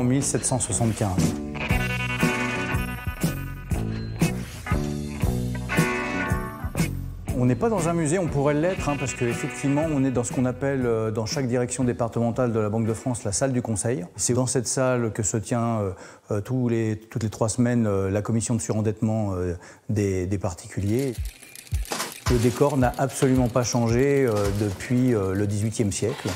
en 1775. On n'est pas dans un musée, on pourrait l'être, parce qu'effectivement, on est dans ce qu'on appelle, dans chaque direction départementale de la Banque de France, la salle du Conseil. C'est dans cette salle que se tient toutes les 3 semaines la commission de surendettement des particuliers. Le décor n'a absolument pas changé depuis le XVIIIe siècle.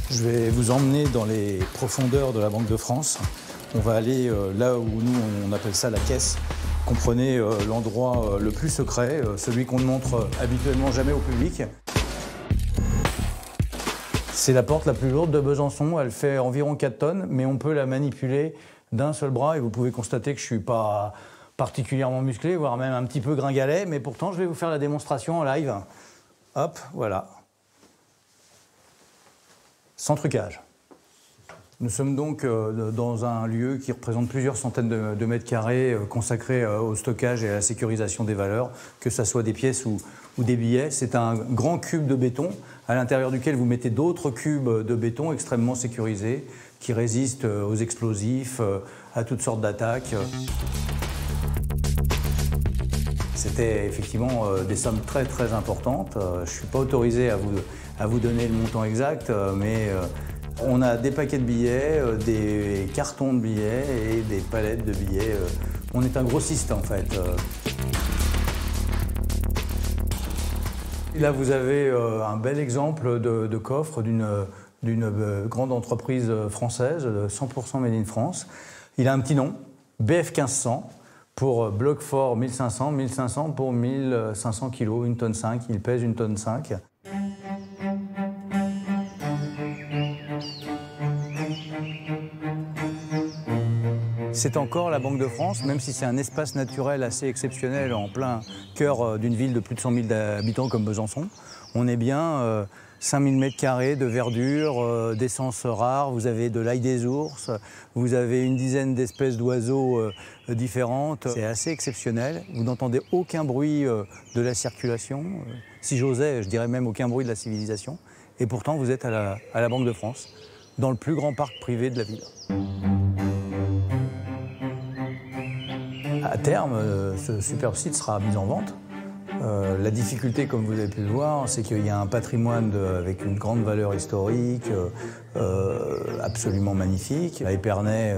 Je vais vous emmener dans les profondeurs de la Banque de France. On va aller là où nous, on appelle ça la caisse. Comprenez l'endroit le plus secret, celui qu'on ne montre habituellement jamais au public. C'est la porte la plus lourde de Besançon, elle fait environ 4 tonnes, mais on peut la manipuler d'un seul bras et vous pouvez constater que je ne suis pas particulièrement musclé, voire même un petit peu gringalet, mais pourtant je vais vous faire la démonstration en live. Hop, voilà. Sans trucage. Nous sommes donc dans un lieu qui représente plusieurs centaines de mètres carrés consacrés au stockage et à la sécurisation des valeurs, que ce soit des pièces ou des billets. C'est un grand cube de béton à l'intérieur duquel vous mettez d'autres cubes de béton extrêmement sécurisés qui résistent aux explosifs, à toutes sortes d'attaques. C'était effectivement des sommes très très importantes. Je ne suis pas autorisé à vous donner le montant exact, mais on a des paquets de billets, des cartons de billets et des palettes de billets. On est un grossiste en fait. Là vous avez un bel exemple de coffre d'une grande entreprise française, 100% made in France. Il a un petit nom, BF 1500. Pour bloc fort 1500, 1500 pour 1500 kg, 1,5 tonne, il pèse 1,5 tonne. C'est encore la Banque de France, même si c'est un espace naturel assez exceptionnel en plein cœur d'une ville de plus de 100 000 habitants comme Besançon. On est bien 5000 m² de verdure, d'essences rares, vous avez de l'ail des ours, vous avez une dizaine d'espèces d'oiseaux différentes. C'est assez exceptionnel, vous n'entendez aucun bruit de la circulation, si j'osais, je dirais même aucun bruit de la civilisation. Et pourtant, vous êtes à la Banque de France, dans le plus grand parc privé de la ville. À terme, ce superbe site sera mis en vente. La difficulté, comme vous avez pu le voir, c'est qu'il y a un patrimoine avec une grande valeur historique, absolument magnifique. À Épernay,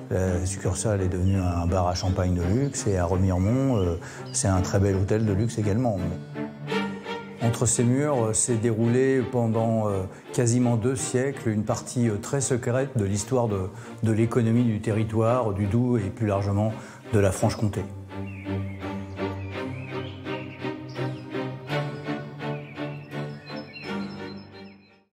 la succursale est devenue un bar à champagne de luxe, et à Remiremont, c'est un très bel hôtel de luxe également. Entre ces murs s'est déroulée pendant quasiment 2 siècles une partie très secrète de l'histoire de l'économie du territoire, du Doubs et plus largement de la Franche-Comté.